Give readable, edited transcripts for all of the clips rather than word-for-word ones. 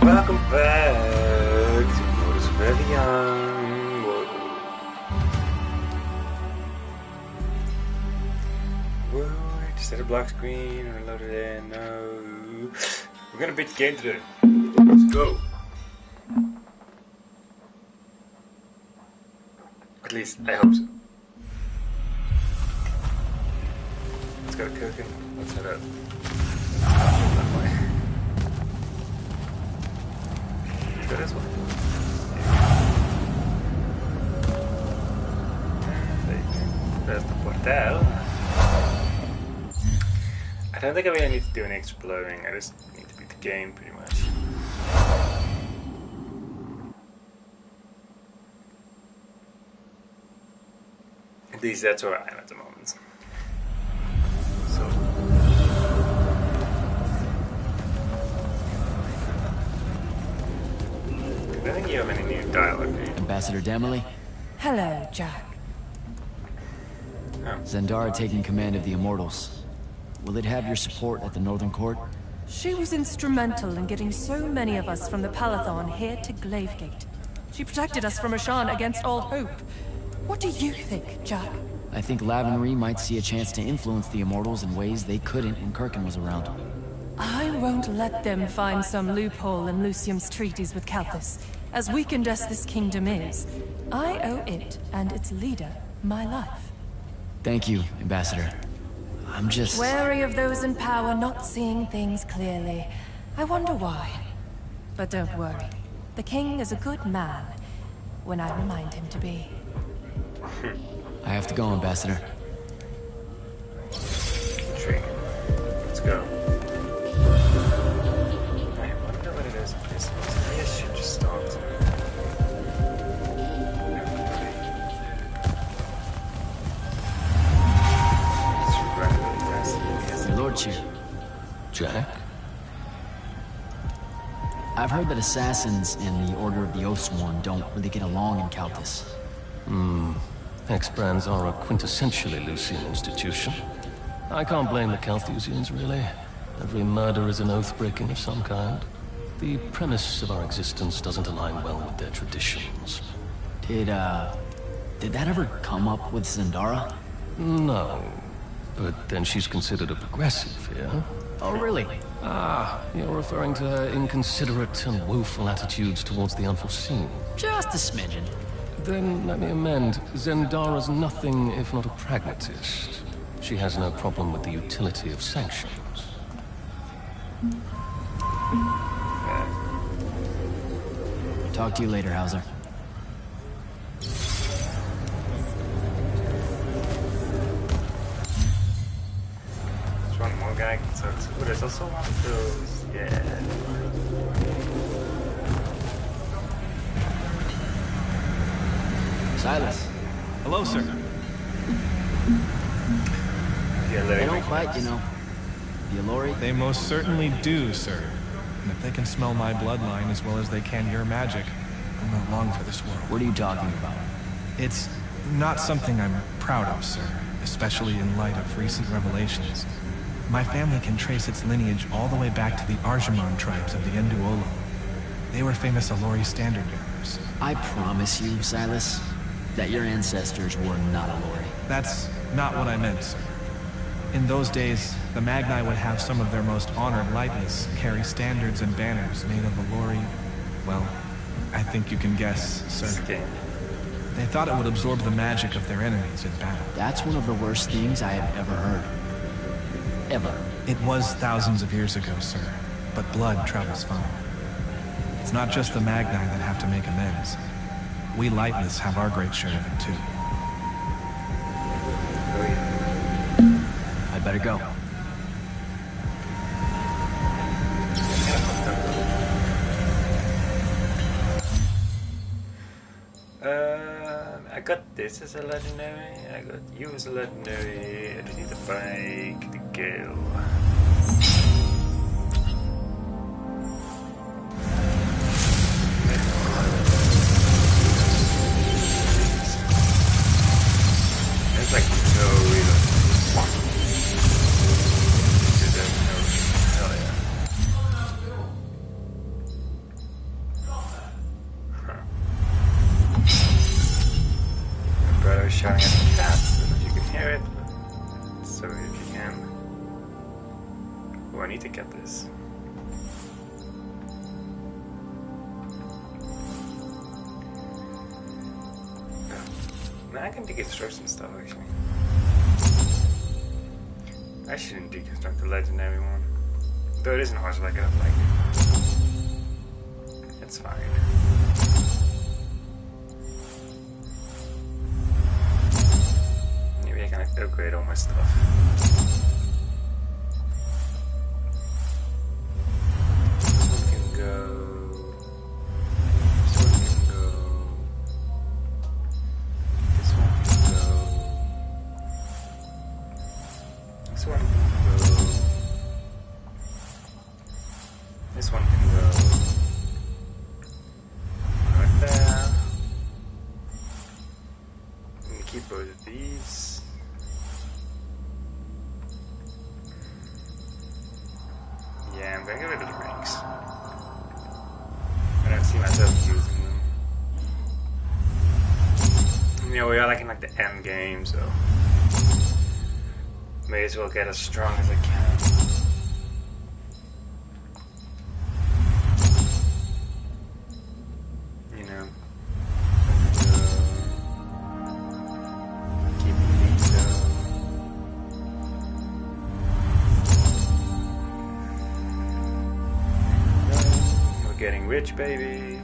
Welcome back to Immortals of Avean. Whoa, just had a black screen, reloaded it, no. We're gonna beat the game today. Let's go. At least, I hope so. Let's go cooking. Let's head out. That way. Let's go this way. There's the portal. I don't think I really need to do any exploring. I just need to beat the game pretty much. At least that's where I am at the moment. So. I think you have any new dialogue, do you? Ambassador Damley? Hello, Jack. Oh. Zendara taking command of the Immortals. Will it have your support at the Northern Court? She was instrumental in getting so many of us from the Palathon here to Glavegate. She protected us from Ashan against all hope. What do you think, Jack? I think Lavenry might see a chance to influence the Immortals in ways they couldn't when Kirkin was around. I won't let them find some loophole in Lucium's treaties with Calthus. As weakened as this kingdom is, I owe it and its leader my life. Thank you, Ambassador. I'm just... Wary of those in power not seeing things clearly. I wonder why. But don't worry. The king is a good man, when I remind him to be. I have to go, Ambassador. Intriguing. Let's go. I wonder what it is. Maybe I should just stop. Your Lordship. Jack? I've heard that assassins and the Order of the Oathsworn don't really get along in Calthus. X-Brands are a quintessentially Lucian institution. I can't blame the Calthusians, really. Every murder is an oath-breaking of some kind. The premise of our existence doesn't align well with their traditions. Did that ever come up with Zendara? No. But then she's considered a progressive here. Oh, really? Ah, you're referring to her inconsiderate and woeful attitudes towards the unforeseen. Just a smidgen. Then let me amend. Zendara's nothing if not a pragmatist. She has no problem with the utility of sanctions. Talk to you later, Hauser. There's one more guy. So there's also one of those. Yeah. Silas. Hello, sir. Yeah, They don't fight, you know. The Allori? They most certainly do, sir. And if they can smell my bloodline as well as they can your magic, I'm not long for this world. What are you talking about? It's not something I'm proud of, sir, especially in light of recent revelations. My family can trace its lineage all the way back to the Arjamon tribes of the Enduolo. They were famous Allori standard bearers. I promise you, Silas, that your ancestors were not Allori. That's not what I meant, sir. In those days, the Magni would have some of their most honored lightless carry standards and banners made of Allori. Well, I think you can guess, sir. They thought it would absorb the magic of their enemies in battle. That's one of the worst things I have ever heard. Ever. It was thousands of years ago, sir, but blood travels fine. It's not just the Magni that have to make amends. We lightless have our great share of it, too. I'd better go. I got this as a legendary. I got you as a legendary. I just need to fight the Gale. There's like no reason. Hell yeah. Oh, I need to get this. Man, I can deconstruct some stuff actually. I shouldn't deconstruct the legendary one. Though it isn't hard like I don't like it. It's fine. Maybe I can upgrade all my stuff. This one can go right there. I'm gonna keep both of these. Yeah, I'm gonna get rid of the rings. I don't see myself using them. You know, we are like in like the end game, so may as well get as strong as I can. Getting rich, baby.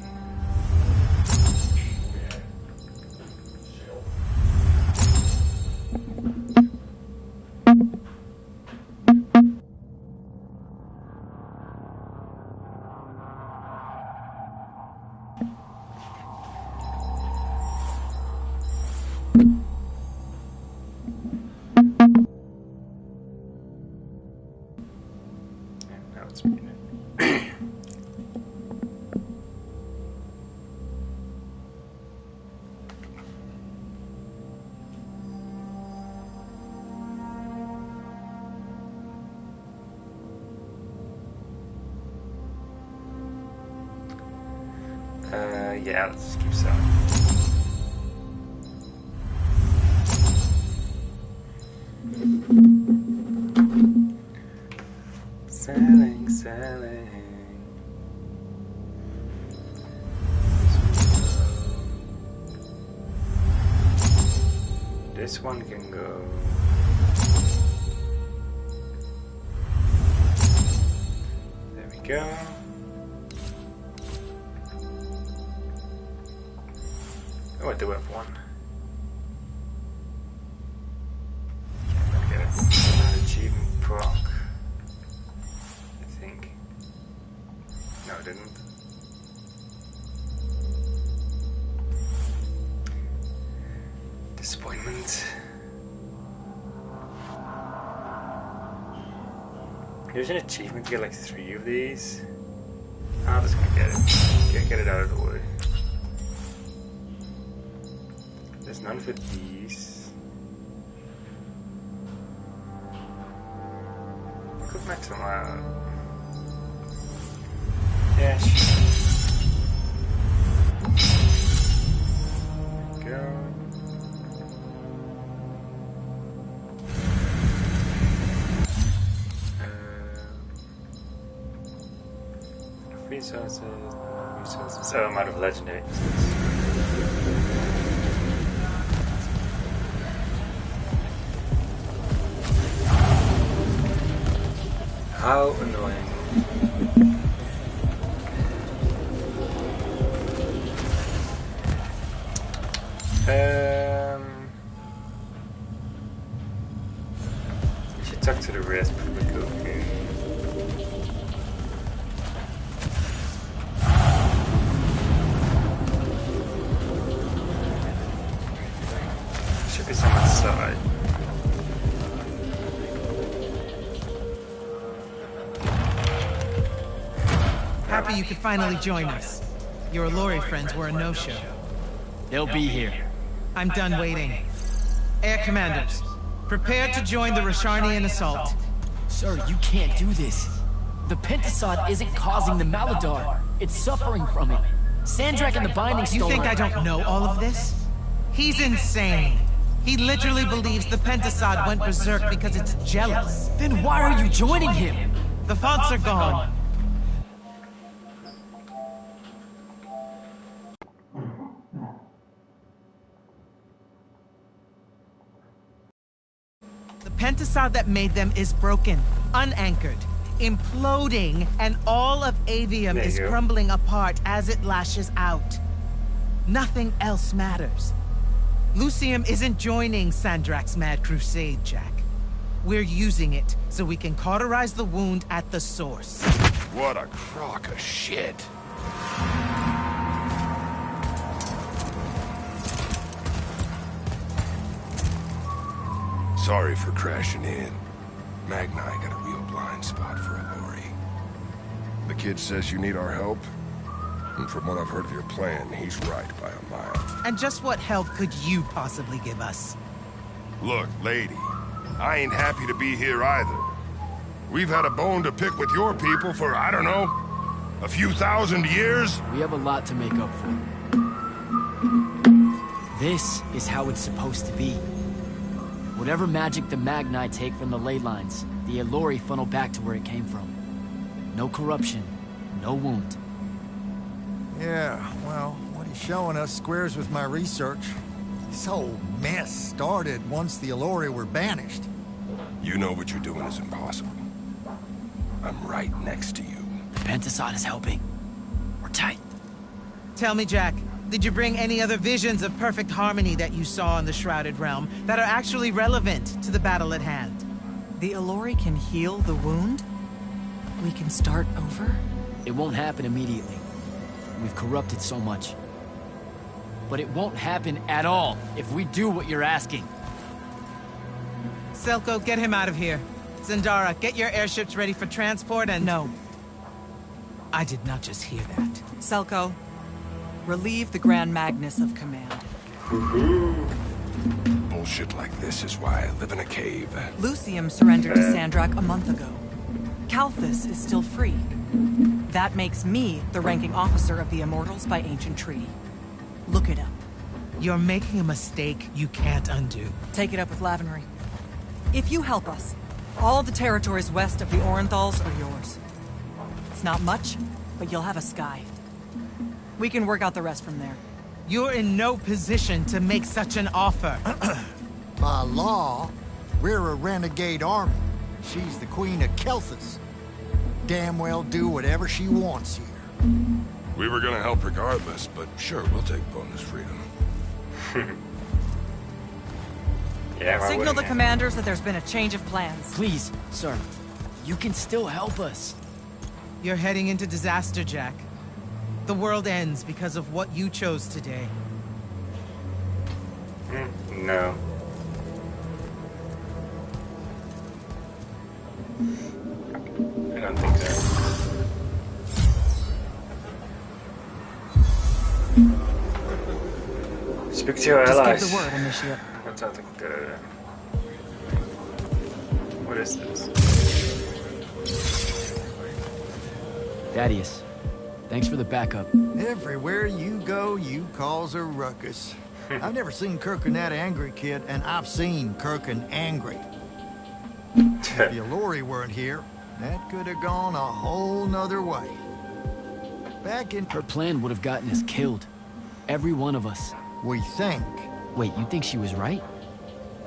Now it's being it. Yeah, let's just keep selling. Selling. This one can go. There we go. Oh, I do have one. I'm gonna get an achievement proc. I think. No, I didn't. Disappointment. There's an achievement to get like 3 of these. I'm just gonna get it. Get it out of the way. There's none for these. Could max them out. Yeah, there we go. Resources. So I'm out of legendary. How annoying. We should talk to the rest before we go here. Should be some outside. Happy you could finally join us. Your Allori friends were a no-show. They'll be here. I'm done waiting. Air Commanders, prepare to join the Rasharnian assault. Sir, you can't do this. The Pentasod isn't causing the Maladar. It's suffering from it. Sandrakk and the Binding Stone. You think I don't know all of this? He's insane. He literally believes the Pentasod went berserk because it's jealous. Then why are you joining him? The fonts are gone. The pentasod that made them is broken, unanchored, imploding, and all of Avium There is you go. crumbling apart as it lashes out. Nothing else matters. Lucium isn't joining Sandrakk's mad crusade, Jack. We're using it so we can cauterize the wound at the source. What a crock of shit. Sorry for crashing in. Magni got a real blind spot for Alori. The kid says you need our help. And from what I've heard of your plan, he's right by a mile. And just what help could you possibly give us? Look, lady, I ain't happy to be here either. We've had a bone to pick with your people for, I don't know, a few thousand years? We have a lot to make up for. This is how it's supposed to be. Whatever magic the Magni take from the ley lines, the Alori funnel back to where it came from. No corruption, no wound. Yeah, well, what he's showing us squares with my research. This whole mess started once the Alori were banished. You know what you're doing is impossible. I'm right next to you. The pentasod is helping. We're tight. Tell me, Jack, did you bring any other visions of perfect harmony that you saw in the Shrouded Realm that are actually relevant to the battle at hand? The Alori can heal the wound? We can start over? It won't happen immediately. We've corrupted so much. But it won't happen at all if we do what you're asking. Selko, get him out of here. Zendara, get your airships ready for transport and... No. I did not just hear that. Selko, relieve the Grand Magnus of command. Bullshit like this is why I live in a cave. Lucium surrendered to Sandrakk a month ago. Kalthus is still free. That makes me the ranking officer of the Immortals by ancient treaty. Look it up. You're making a mistake you can't undo. Take it up with Lavenry. If you help us, all the territories west of the Orenthals are yours. It's not much, but you'll have a sky. We can work out the rest from there. You're in no position to make such an offer. By law, we're a renegade army. She's the queen of Kelthus. Damn well do whatever she wants here. We were gonna help regardless, but sure, we'll take bonus freedom. Yeah, why Signal wouldn't the you? commanders that there's been a change of plans. Please, sir. You can still help us. You're heading into disaster, Jack. The world ends because of what you chose today. No. I don't think so. Speak to your Just allies. give the word, Initiate. That sounds like a good idea. What is this? Thaddeus, thanks for the backup. Everywhere you go, you cause a ruckus. I've never seen Kirkin that angry, kid, and I've seen Kirkin angry. If the Alori weren't here, that could have gone a whole nother way. Back in... Her plan would have gotten us killed. Every one of us. We think. Wait, you think she was right?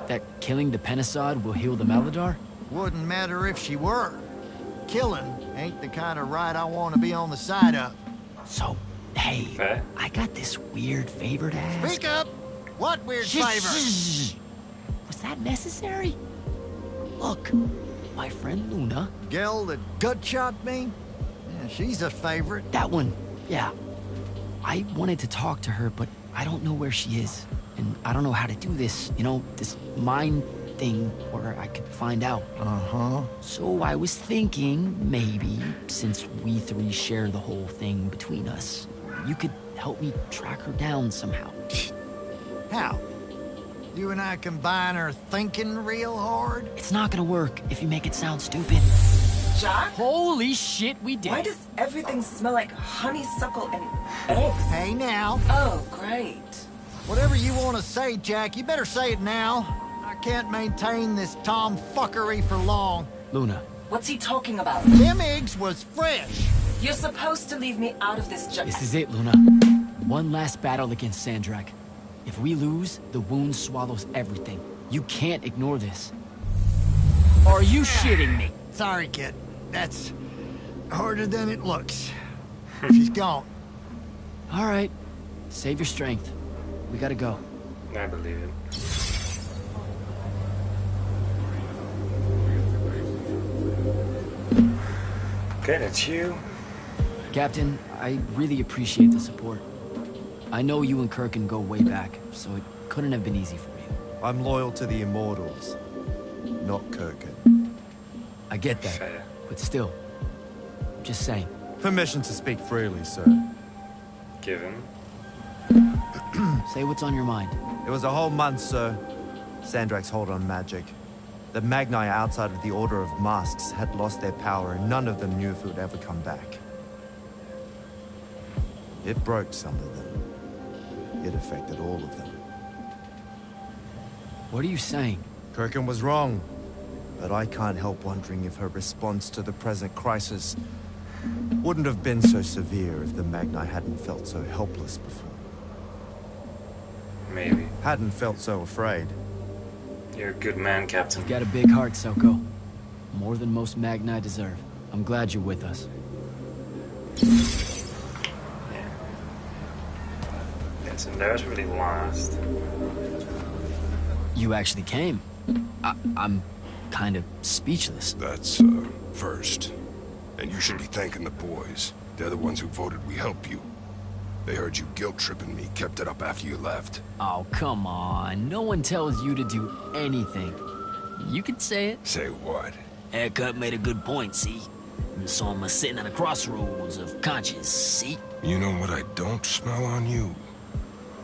That killing the pentasod will heal the Maladar? Wouldn't matter if she were. Killing ain't the kind of right I want to be on the side of. So, hey, Okay. I got this weird favor to ask. Speak up! What weird Shh, favor? shh. Was that necessary? Look, my friend Luna. Gel that gut shot me? Yeah, she's a favorite. That one, yeah. I wanted to talk to her, but I don't know where she is. And I don't know how to do this, you know, this mind thing where I could find out. Uh-huh. So I was thinking, maybe, since we three share the whole thing between us, you could help me track her down somehow. How? You and I combine our thinking real hard? It's not gonna work if you make it sound stupid. Jack? Holy shit, we did. Why does everything smell like honeysuckle and eggs? Hey, now. Oh, great. Whatever you want to say, Jack, you better say it now. I can't maintain this tomfuckery for long. Luna, What's he talking about? Them eggs was fresh. You're supposed to leave me out of this, This is it, Luna. One last battle against Sandrakk. If we lose, the wound swallows everything. You can't ignore this. Are you shitting me? Sorry, kid. That's harder than it looks. She's gone. All right. Save your strength. We gotta go. I believe it. Okay, that's you. Captain, I really appreciate the support. I know you and Kirkin go way back, so it couldn't have been easy for you. I'm loyal to the immortals, not Kirkin. I get that, Fair. but still. Just saying. Permission to speak freely, sir. Given. Say what's on your mind. It was a whole month, sir. Sandrakk's hold on magic. The Magni outside of the Order of Masks had lost their power, and none of them knew if it would ever come back. It broke some of them. It affected all of them. What are you saying? Kirkin was wrong, but I can't help wondering if her response to the present crisis wouldn't have been so severe if the Magni hadn't felt so helpless before. Maybe. Hadn't felt so afraid. You're a good man, Captain. You've got a big heart, Xoxo. More than most Magni deserve. I'm glad you're with us. Yeah. Yes, and there's really lost. You actually came. I'm kind of speechless. That's, first. And you should be thanking the boys. They're the ones who voted we help you. They heard you guilt-tripping me, kept it up after you left. Oh, come on. No one tells you to do anything. You can say it. Say what? Haircut made a good point, see? So I'm sitting at a crossroads of conscience, see? You know what I don't smell on you?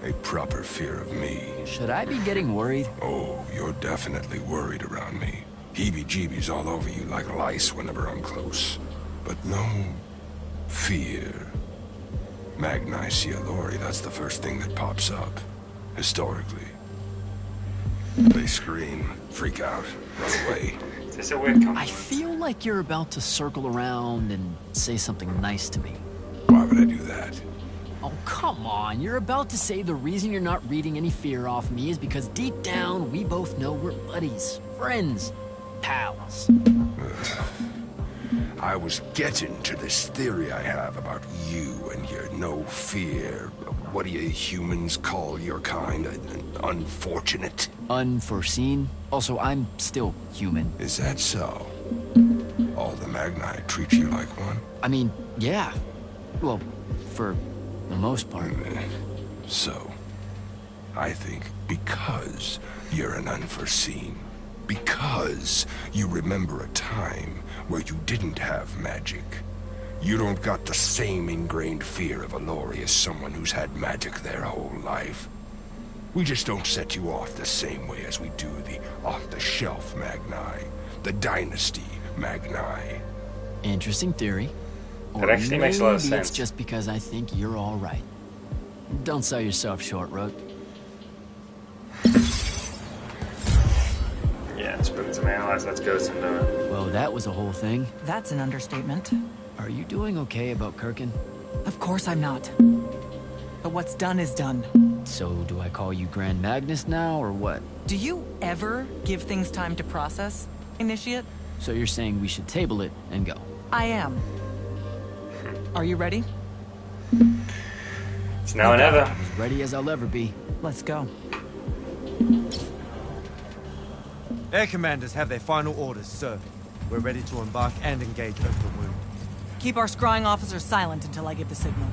A proper fear of me. Should I be getting worried? Oh, you're definitely worried around me. Heebie-jeebies all over you like lice whenever I'm close. But no fear. Magni see a Lori, that's the first thing that pops up. Historically. They scream, freak out, run away. Is this a weird compliment? I feel like you're about to circle around and say something nice to me. Why would I do that? Oh, come on. You're about to say the reason you're not reading any fear off me is because deep down, we both know we're buddies, friends, pals. I was getting to this theory I have about you and your no fear. What do you humans call your kind? Unfortunate? Unforeseen. Also, I'm still human. Is that so? All the Magni treat you like one? I mean, yeah. Well, for the most part. So, I think because you're an unforeseen, because you remember a time where you didn't have magic, you don't got the same ingrained fear of Alori as someone who's had magic their whole life. We just don't set you off the same way as we do the off-the-shelf Magni, the Dynasty Magni. Interesting theory. That actually makes a lot of maybe sense. It's just because I think you're all right. Don't sell yourself short, Road. Yeah, spook some allies, let's go to the... Well, that was a whole thing. That's an understatement. Are you doing okay about Kirkin? Of course I'm not. But what's done is done. So, do I call you Grand Magnus now, or what? Do you ever give things time to process, Initiate? So you're saying we should table it and go? I am. Are you ready? It's now or never. As ready as I'll ever be. Let's go. Air commanders have their final orders, sir. We're ready to embark and engage over the wound. Keep our scrying officers silent until I give the signal.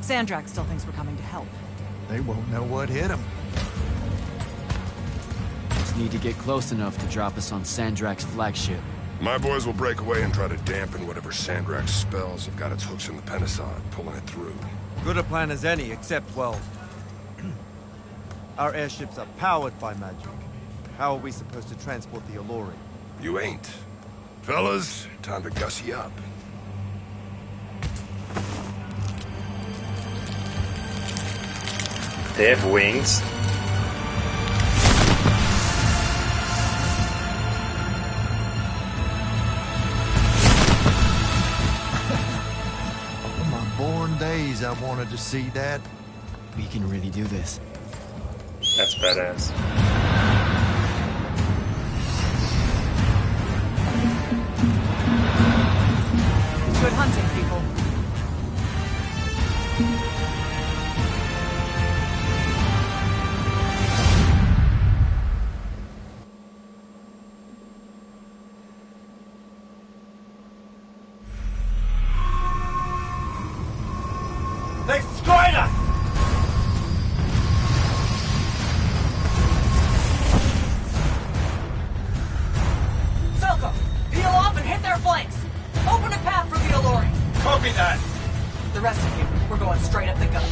Sandrakk still thinks we're coming to help. They won't know what hit them. Just need to get close enough to drop us on Sandrakk's flagship. My boys will break away and try to dampen whatever Sandrakk spells have got its hooks in the Penasod, pulling it through. Good a plan as any, except, well... our airships are powered by magic. How are we supposed to transport the Alori? You ain't. Fellas, time to gussy up. They have wings. days I wanted to see that. We can really do this. That's badass. Good hunting, people. They've destroyed us! Xoxo, peel off and hit their flanks. Open a path for the Alluri. Copy that! The rest of you, we're going straight up the gut.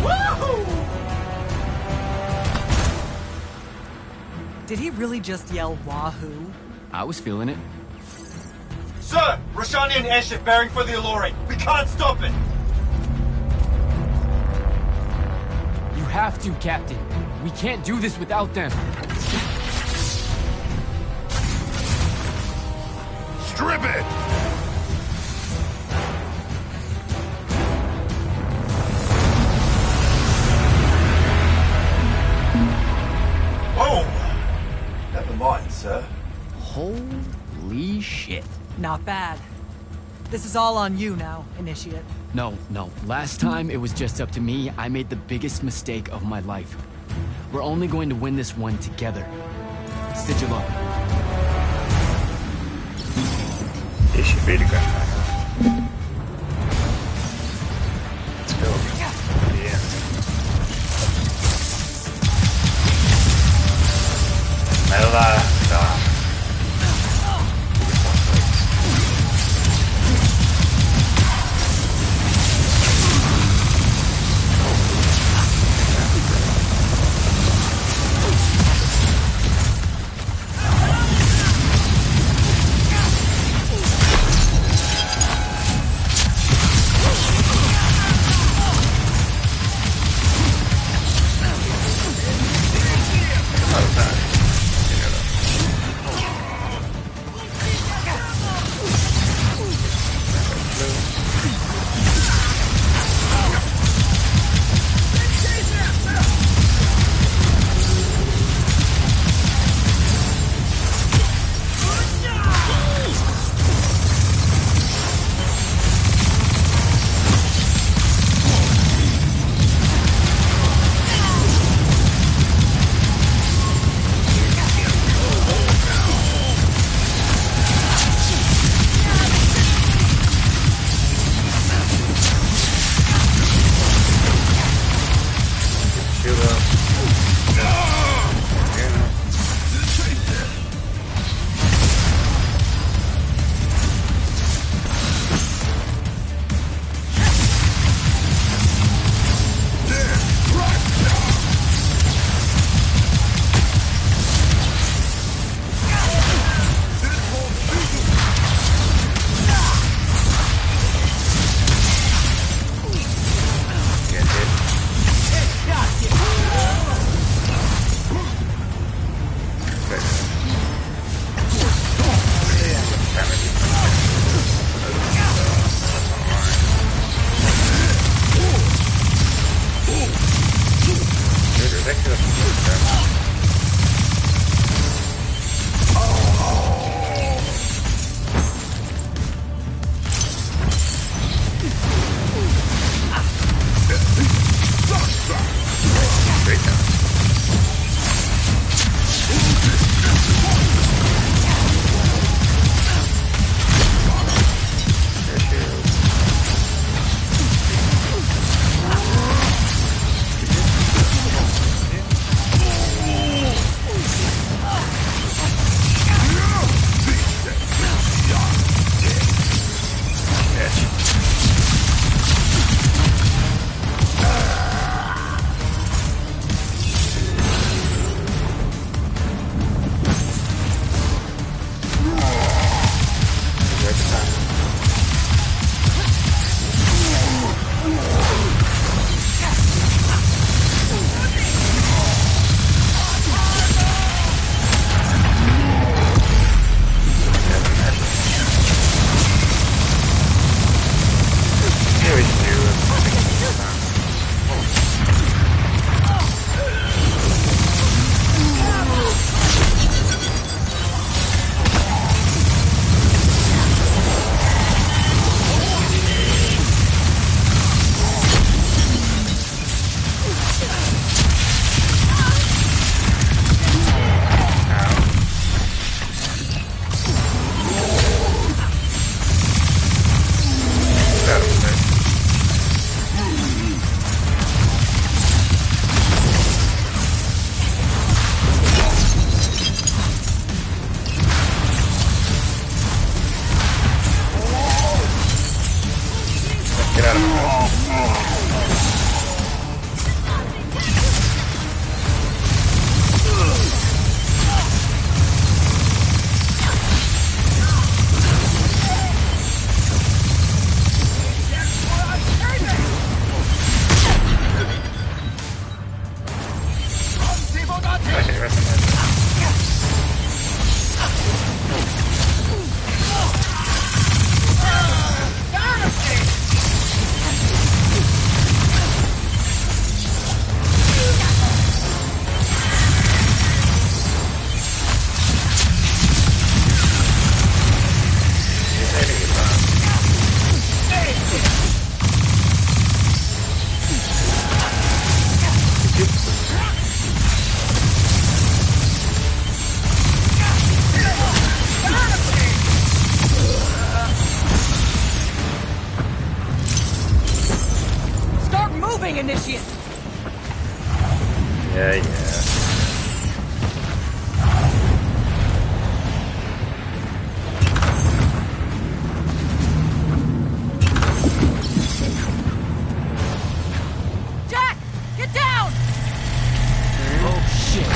Woohoo! Did he really just yell wahoo? I was feeling it. Sir! Roshanian airship bearing for the Alluri! We can't stop it! You have to, Captain. We can't do this without them. Strip it! Oh! Never mind, sir. Holy shit. Not bad. This is all on you now, Initiate. No. Last time it was just up to me. I made the biggest mistake of my life. We're only going to win this one together. Sigil up. This should be the grand final. Let's go. Yeah. Mela. Initiate! Yeah. Jack! Get down! Oh shit!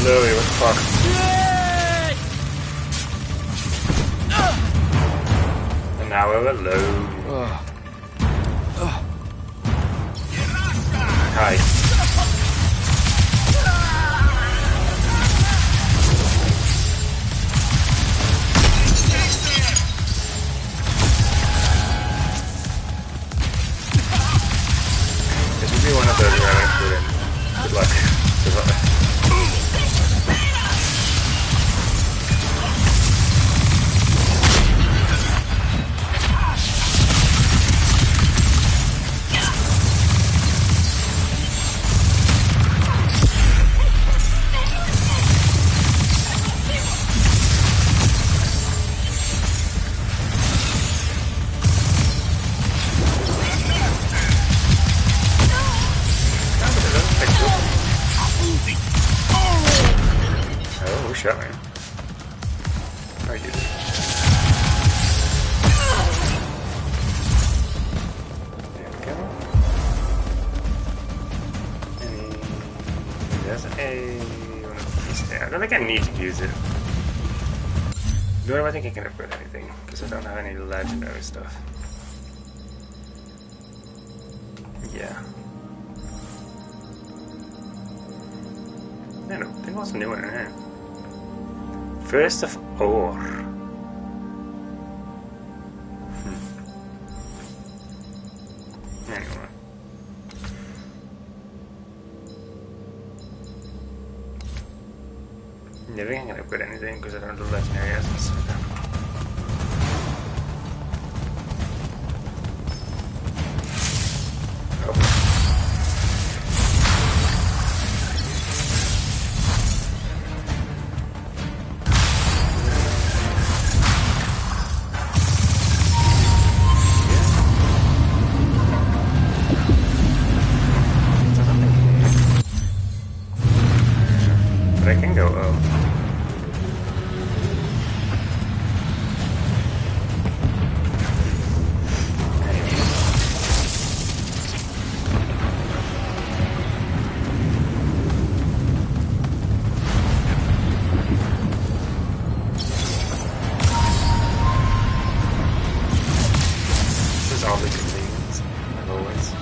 Louis, what the fuck? And now we're alone. Hi. This would be one of those where I put in. Good luck. Good luck. Shot me. Oh, you did. There we go. There's one of these there. I don't think I need to use it. Nor do I think I can upgrade anything, because I don't have any legendary stuff. Yeah. I don't think what's new in here. First of ore. Anyway. Never gonna upgrade anything because I don't do legendary essence. I can go up. This is all the convenience, as always.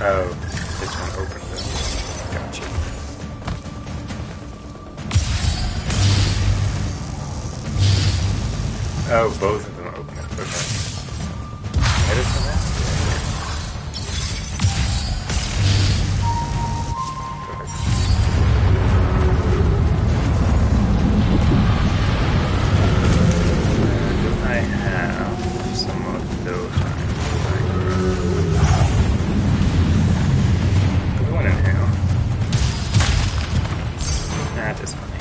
Oh, this one opens it. Gotcha. Oh, both of them open it. Okay. Edit from that? Perfect. I have some of those. One in here. That is funny.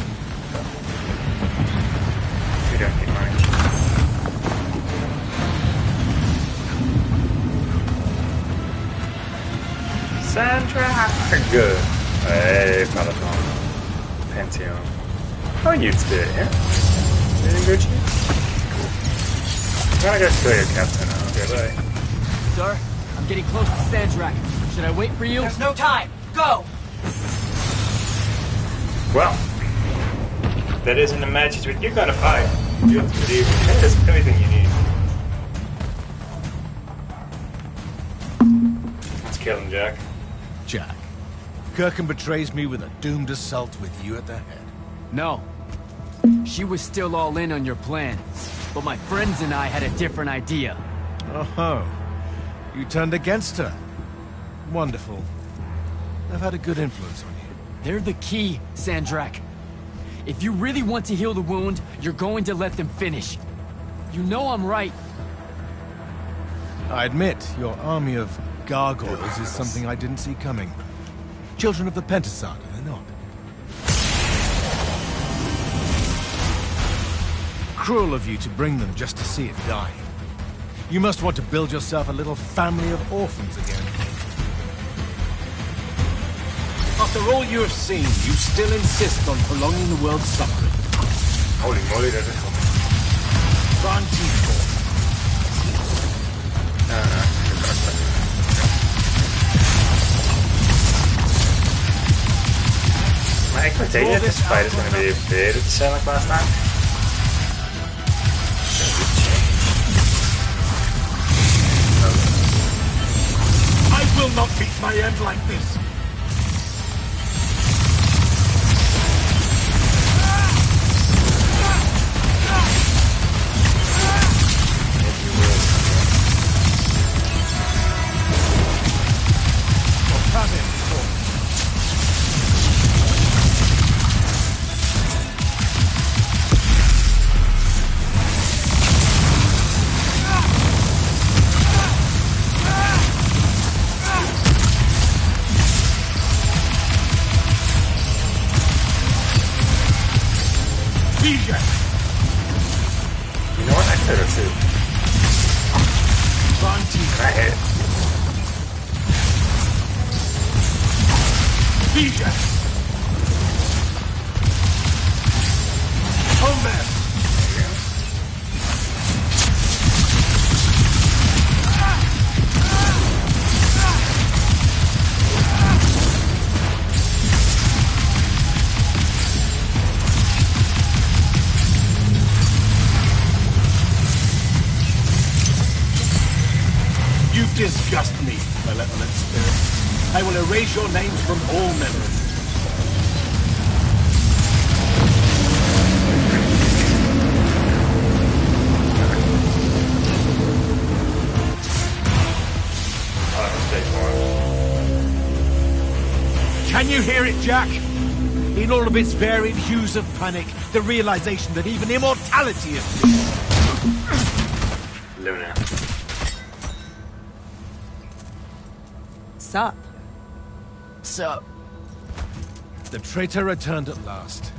We don't get money. Sandrakk! Good. Hey, Peloton. Pantheon. How are you today, yeah? Anything good, Chief? Cool. I'm gonna go kill your captain now. Okay, bye. Sir, I'm getting close to Sandrakk. Should I wait for you? There's no time! Go! Well, that isn't the matches with you're gonna fight. You have to believe me. That is everything you need. Let's kill him, Jack. Jack, Kirkin betrays me with a doomed assault with you at the head. No. She was still all in on your plan. But my friends and I had a different idea. Oh, you turned against her. Wonderful. I've had a good influence on you. They're the key, Sandrakk. If you really want to heal the wound, you're going to let them finish. You know I'm right. I admit, your army of gargoyles is something I didn't see coming. Children of the Pentasad, are they not? Cruel of you to bring them just to see it die. You must want to build yourself a little family of orphans again. After all you have seen, you still insist on prolonging the world's suffering. Holy moly, that is coming. Frantico. No. take it this fight is going to be very the like last time. I will not meet my end like this. You know what? I could have too. Can I hit? Home there. You disgust me, malevolent spirit. I will erase your names from all memory. Can you hear it, Jack? In all of its varied hues of panic, the realization that even immortality is Luna. Sup? Sup? The traitor returned at last.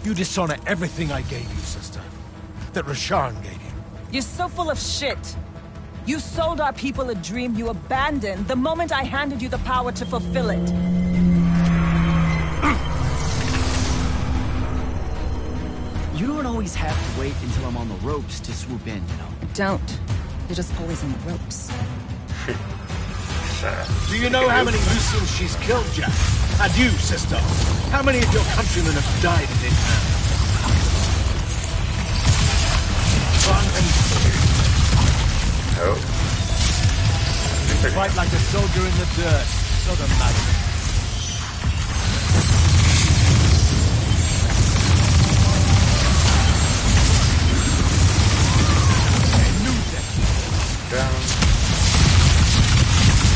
You dishonor everything I gave you, sister. That Rasharn gave you. You're so full of shit. You sold our people a dream you abandoned the moment I handed you the power to fulfill it. You don't always have to wait until I'm on the ropes to swoop in, you know? Don't. You're just always on the ropes. Do you know how many Lucians she's killed, Jack? And you, sister? How many of your countrymen have died in this hand? Oh. Fight like a soldier in the dirt. So the magic.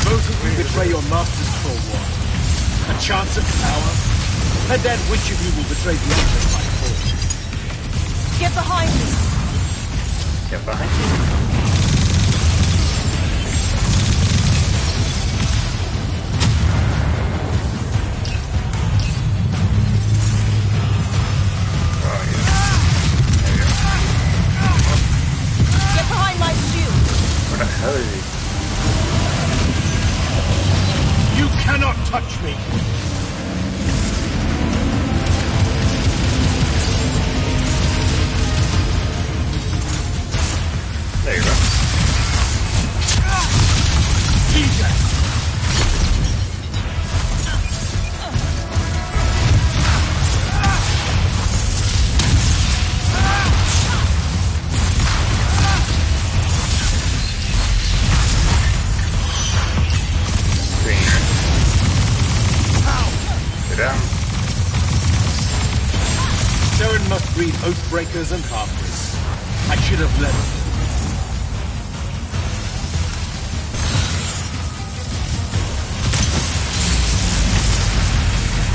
Both of you betray your masters for what? A chance at power? And then which of you will betray the other by force? Get behind me! Get behind you. Get behind my shield! What the hell is he? You cannot touch me! There you go. Saren must breed oathbreakers and harpies. I should have led them.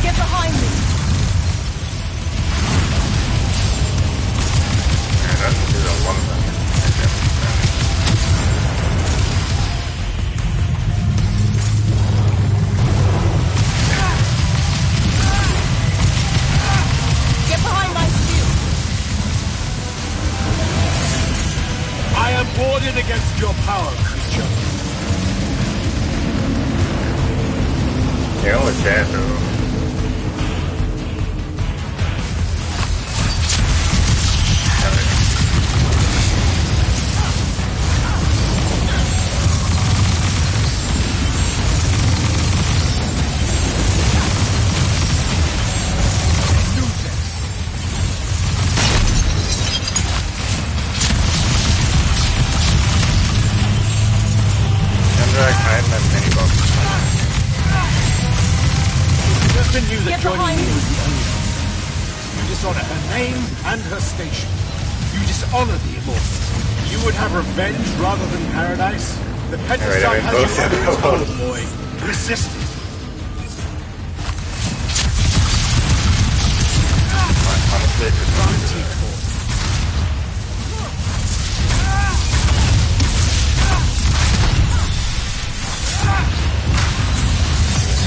Get behind me! Yeah, that is a lot of them. Get behind my shield! I am warded against your power, creature. You're almost dead, though. even knew that Get joining behind me me. was the only option. You dishonor her name and her station. You dishonor the immortals. You would have revenge rather than paradise? The Pentastar Alright, has both you of under its them. hold, boy. Resist it. Honestly, I just want to do that.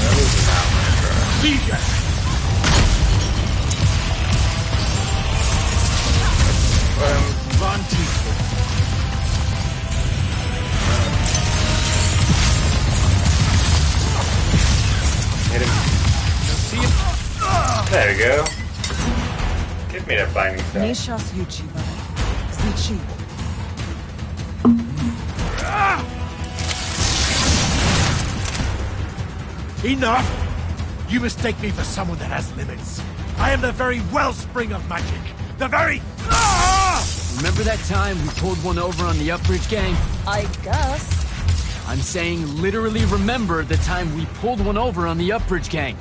That was not my try. Legion! Von Tiefel. Hit him. See him? There we go. Give me that binding stuff. Nishas Yuchiba. Zichi. Enough! You mistake me for someone that has limits. I am the very wellspring of magic. The very... Remember that time we pulled one over on the Upbridge gang? I guess. I'm saying literally remember the time we pulled one over on the Upbridge gang.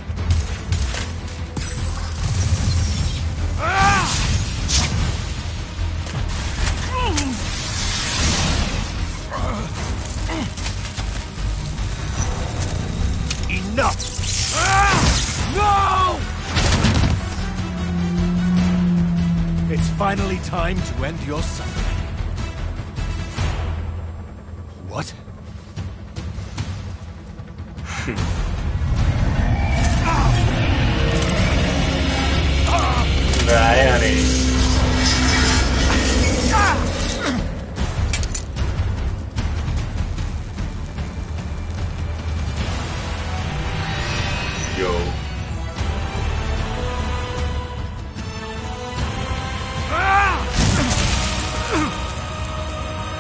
Enough! No! It's finally time to end your suffering. What? Bye, honey. Yo.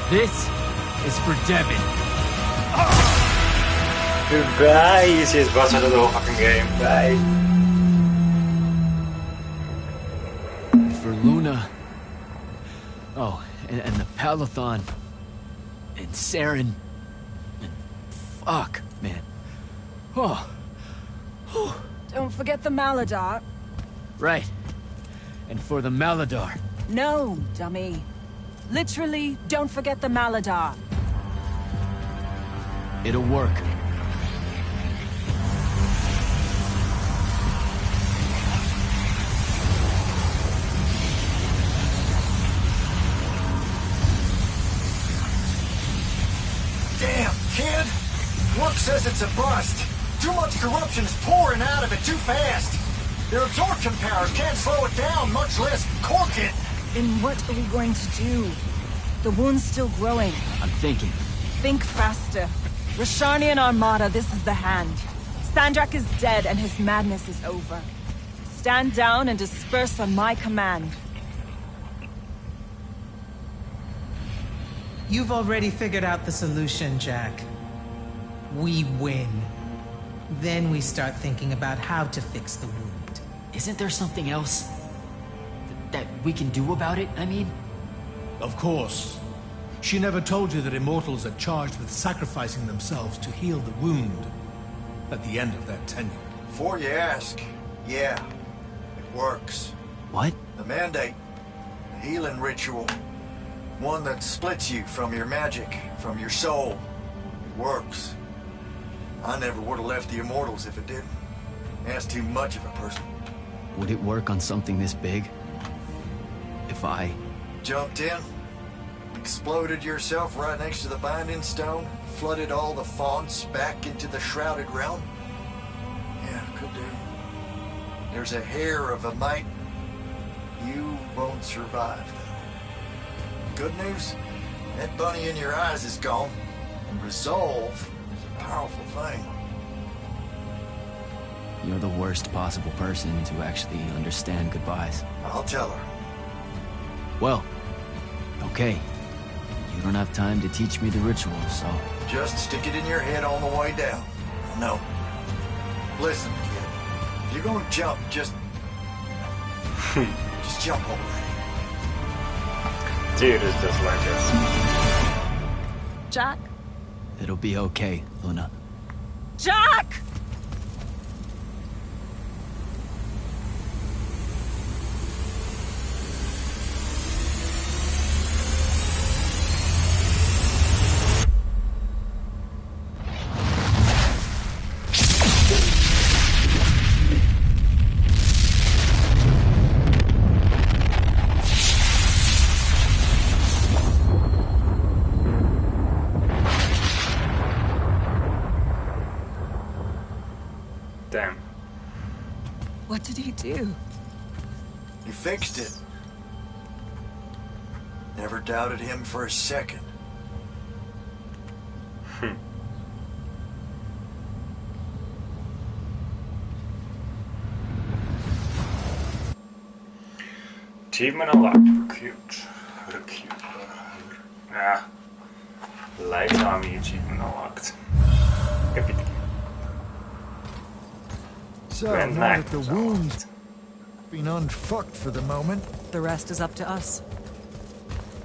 This is for Devin. Goodbye, easiest boss out of the whole fucking game. Bye. For Luna. Oh, and the Palathon. And Saren. And fuck, man. Oh. Don't forget the Maladar. Right. And for the Maladar. No, dummy. Literally, don't forget the Maladar. It'll work. Damn, kid! Work says it's a bust. Too much corruption is pouring out of it too fast. Their absorption powers can't slow it down, much less cork it. Then what are we going to do? The wound's still growing. I'm thinking. Think faster. Rashanian Armada, this is the hand. Sandrakk is dead and his madness is over. Stand down and disperse on my command. You've already figured out the solution, Jack. We win. Then we start thinking about how to fix the wound. Isn't there something else that we can do about it, I mean? Of course. She never told you that immortals are charged with sacrificing themselves to heal the wound at the end of their tenure. Before you ask, yeah, it works. What? The mandate, the healing ritual, one that splits you from your magic, from your soul. It works. I never would have left the immortals if it didn't. That's too much of a person. Would it work on something this big? If I... Jumped in, exploded yourself right next to the binding stone, flooded all the fonts back into the shrouded realm? Yeah, could do. There's a hair of a mite. You won't survive, though. Good news, that bunny in your eyes is gone, and resolve is a powerful thing. You're the worst possible person to actually understand goodbyes. I'll tell her. Well, okay. You don't have time to teach me the ritual, so... Just stick it in your head on the way down. No. Listen, kid. If you're gonna jump, just jump already. Dude is just like this. Jack? It'll be okay, Luna. Jack! Damn. What did he do? He fixed it. Never doubted him for a second. Achievement unlocked. Recruit. Ah. Light army achievement unlocked. Yippee. So, Grand now Knight that the was wound's been unfucked for the moment, The rest is up to us.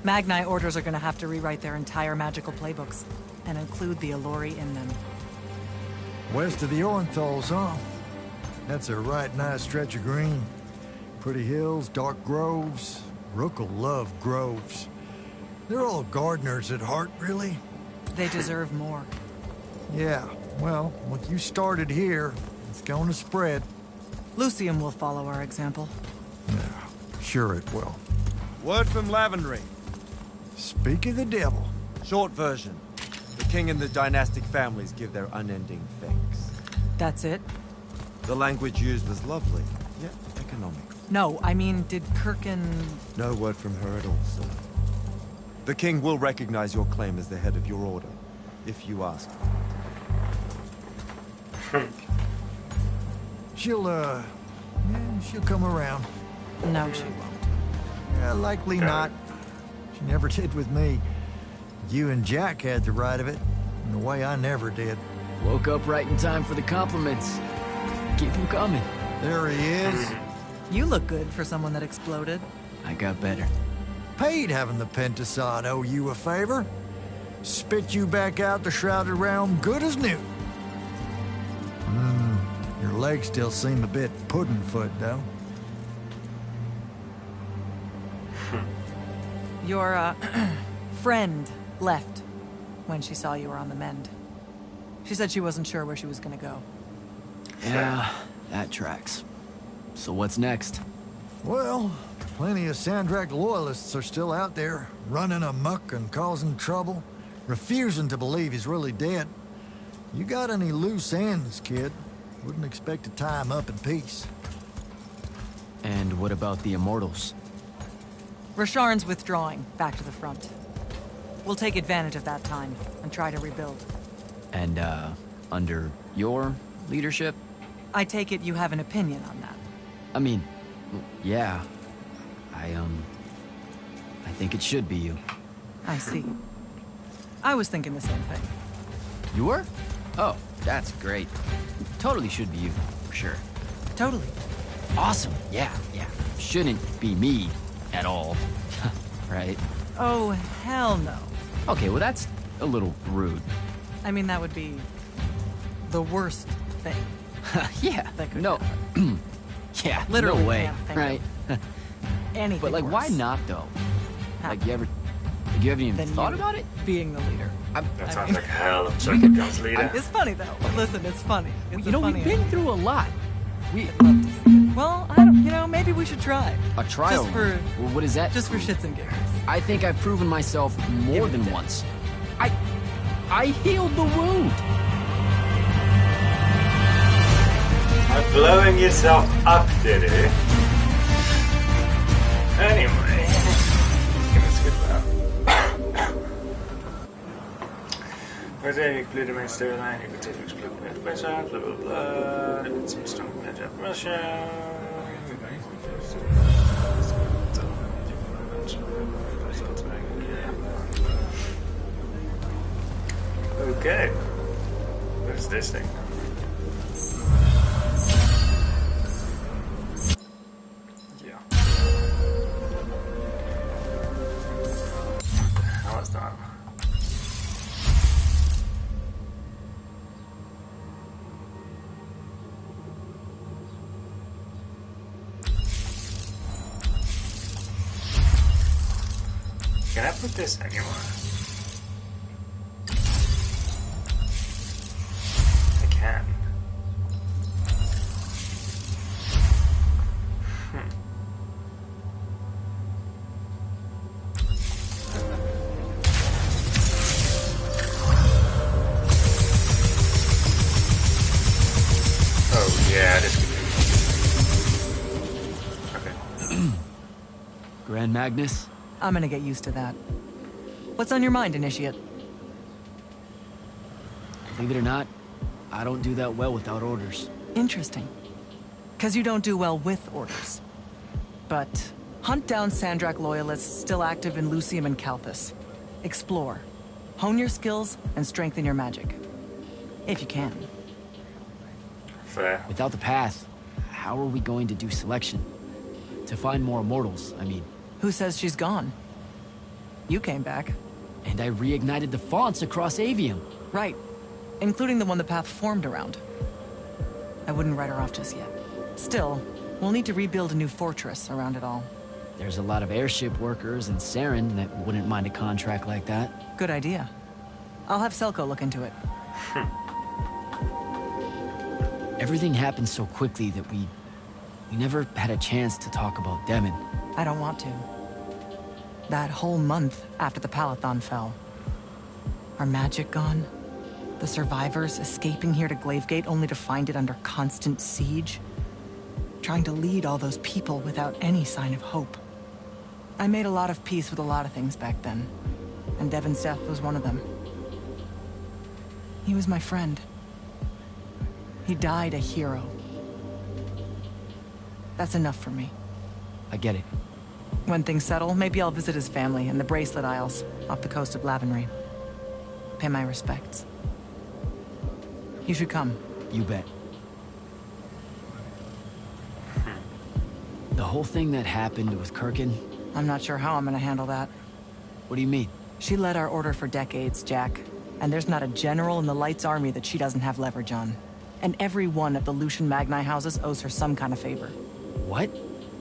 Magni orders are gonna have to rewrite their entire magical playbooks and include the Alluri in them. west of the Orenthals, huh? That's a right nice stretch of green. Pretty hills, dark groves. Rook will love groves. They're all gardeners at heart, really. They deserve more. Yeah, well, what you started here, it's going to spread. Lucium will follow our example. Sure it will. Word from Lavenry. Speak of the devil. Short version. The king and the dynastic families give their unending thanks. That's it? The language used was lovely, yet economic. No, I mean, did Kirkin... No word from her at all, sir. The king will recognize your claim as the head of your order, if you ask. She'll come around. No, she won't. Yeah, likely not. She never did with me. You and Jack had the right of it, in a way I never did. Woke up right in time for the compliments. Keep them coming. There he is. You look good for someone that exploded. I got better. Paid having the Pentasod owe you a favor. Spit you back out the Shrouded Realm good as new. Your legs still seem a bit pudding-foot, though. Your, friend left when she saw you were on the mend. She said she wasn't sure where she was gonna go. Yeah, that tracks. So what's next? Well, plenty of Sandrakk loyalists are still out there, running amok and causing trouble, refusing to believe he's really dead. You got any loose ends, kid? Wouldn't expect to tie him up in peace. And what about the immortals? Rasharn's withdrawing back to the front. We'll take advantage of that time and try to rebuild. And, under your leadership? I take it you have an opinion on that. I mean, yeah. I think it should be you. I see. I was thinking the same thing. You were? Oh, that's great. Totally should be you, for sure. Totally. Awesome, yeah. Shouldn't be me at all, right? Oh, hell no. Okay, well that's a little rude. I mean, that would be the worst thing. Yeah, that could no. Yeah, literally no way, can't think right? of anything But like, worse. why not though? Like, you haven't even Than thought you about it? Being the leader. That sounds like hell of a guns leader. It's funny though. Listen, it's funny. It's You know, funny we've been through a lot. I'd love to see it. Well, I don't. You know, maybe we should try. A trial. Just for. Well, what is that? Just for shits and giggles. I think I've proven myself more than once. I healed the wound. I'm blowing yourself up, did it? Anyway, gonna skip that. Mosaic bleeding my storyline, you could take explode med pressure, blah blah blah, some strong magic pressure. Okay. What is this thing? Yeah. How is that? Can I put this anywhere? I can. Oh And Magnus? I'm gonna get used to that. What's on your mind, Initiate? Believe it or not, I don't do that well without orders. Interesting. Because you don't do well with orders. But hunt down Sandrakk loyalists still active in Lucium and Calthus. Explore. Hone your skills and strengthen your magic. If you can. Fair. Without the path, how are we going to do selection? To find more immortals, I mean. Who says she's gone? You came back. And I reignited the fonts across Avian. Right. Including the one the path formed around. I wouldn't write her off just yet. Still, we'll need to rebuild a new fortress around it all. There's a lot of airship workers in Saren that wouldn't mind a contract like that. Good idea. I'll have Selko look into it. Everything happened so quickly that we never had a chance to talk about Demon. I don't want to. That whole month after the Palathon fell. Our magic gone. The survivors escaping here to Glavegate only to find it under constant siege. Trying to lead all those people without any sign of hope. I made a lot of peace with a lot of things back then. And Devon's death was one of them. He was my friend. He died a hero. That's enough for me. I get it. When things settle, maybe I'll visit his family in the Bracelet Isles, off the coast of Lavenry. Pay my respects. You should come. You bet. The whole thing that happened with Kirkin? I'm not sure how I'm gonna handle that. What do you mean? She led our order for decades, Jack. And there's not a general in the Light's army that she doesn't have leverage on. And every one of the Lucian Magni houses owes her some kind of favor. What?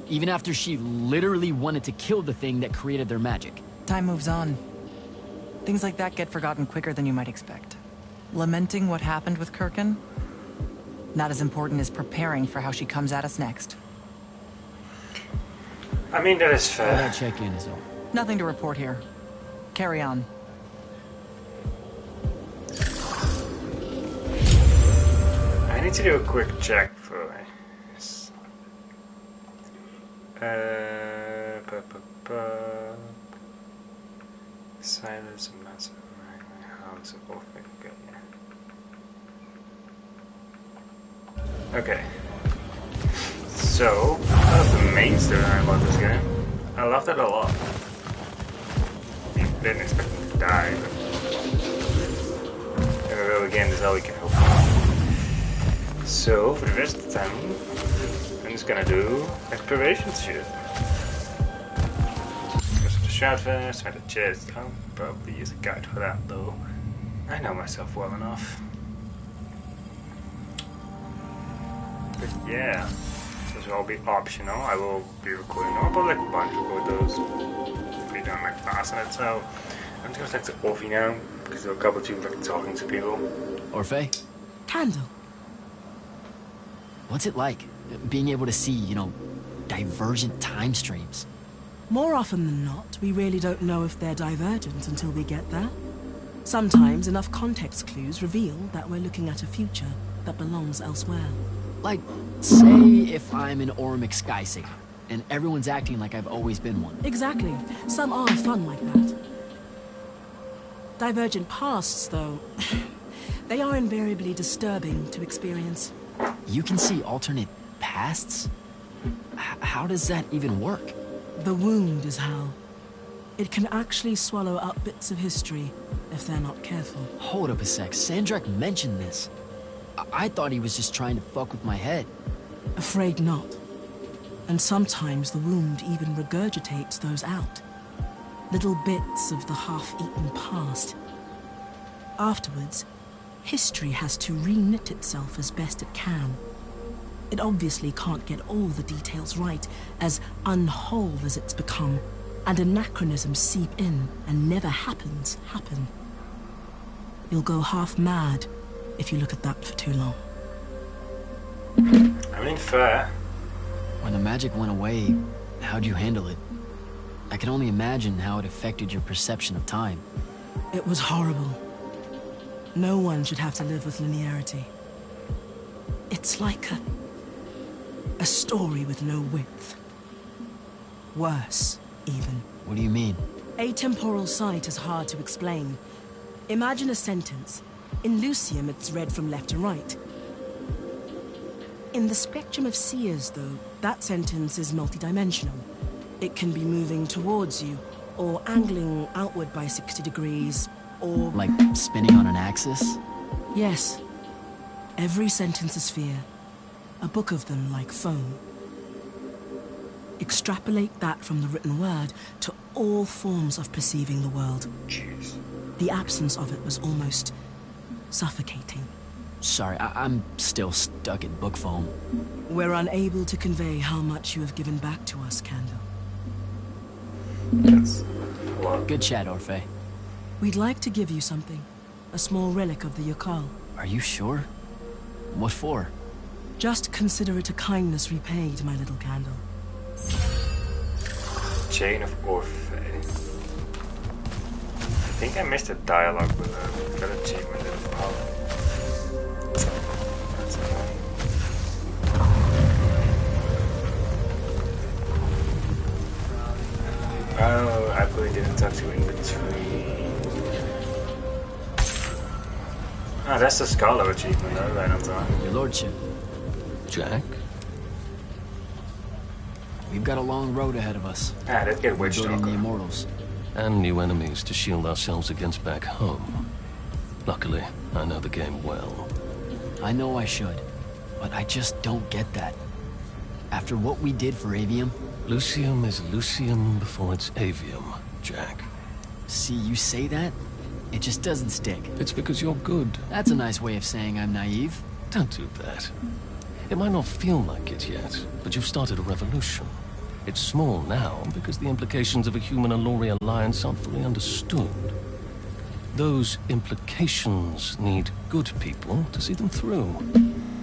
Even after she literally wanted to kill the thing that created their magic? Time moves on. Things like that get forgotten quicker than you might expect. Lamenting what happened with Kirkin? Not as important as preparing for how she comes at us next. I mean, that is fair. That check-in is all. Nothing to report here. Carry on. I need to do a quick check for this. Silence and massive house of both. Okay. So, that's the main storyline about this game. I loved it a lot. I didn't expect him to die, but in a real game, this is how we can help him. So, for the rest of the time, I'm just gonna do exploration shit. Go to the shard first, find a chest. I'll probably use a guide for that, though. I know myself well enough. But yeah, those will all be optional. I will be recording them. I'll probably like a bunch of those. Be done like fast on it. So I'm just gonna select the Orphe now because there are a couple of like talking to people. Orphe? Candle. What's it like being able to see, you know, divergent time streams? More often than not, we really don't know if they're divergent until we get there. Sometimes enough context clues reveal that we're looking at a future that belongs elsewhere. Like, say if I'm an Ormic Skysaver, and everyone's acting like I've always been one. Exactly. Some are fun like that. Divergent pasts, though, they are invariably disturbing to experience. You can see alternate pasts? How does that even work? The wound is how. It can actually swallow up bits of history if they're not careful. Hold up a sec. Sandrakk mentioned this. I thought he was just trying to fuck with my head. Afraid not. And sometimes the wound even regurgitates those out. Little bits of the half-eaten past. Afterwards, history has to re-knit itself as best it can. It obviously can't get all the details right, as unwhole as it's become, and anachronisms seep in and never happen. You'll go half mad if you look at that for too long. I mean, fair. When the magic went away, how'd you handle it? I can only imagine how it affected your perception of time. It was horrible. No one should have to live with linearity. It's like a story with no width. Worse, even. What do you mean? Atemporal sight is hard to explain. Imagine a sentence. In Lucium, it's read from left to right. In the spectrum of seers, though, that sentence is multidimensional. It can be moving towards you, or angling outward by 60 degrees, or... Like spinning on an axis? Yes. Every sentence is sphere. A book of them like foam. Extrapolate that from the written word to all forms of perceiving the world. Jeez. The absence of it was almost suffocating. Sorry, I'm still stuck in book foam. We're unable to convey how much you have given back to us, Candle. That's a lot. Good chat, Orphe. We'd like to give you something. A small relic of the Yokal. Are you sure? What for? Just consider it a kindness repaid, my little Candle. Chain of Orphe. I think I missed a dialogue with her. Got achievement in the power. That's annoying. Oh, I probably didn't talk to you in between. Ah, that's the Scholar achievement, though, right on time. Your lordship. Jack? We've got a long road ahead of us. Ah, let's get We're building the immortals. And new enemies to shield ourselves against back home. Luckily, I know the game well. I know I should, but I just don't get that. After what we did for Avium... Lucium is Lucium before it's Avium, Jack. See, you say that, it just doesn't stick. It's because you're good. That's a nice way of saying I'm naive. Don't do that. It might not feel like it yet, but you've started a revolution. It's small now because the implications of a human-Alori alliance aren't fully understood. Those implications need good people to see them through.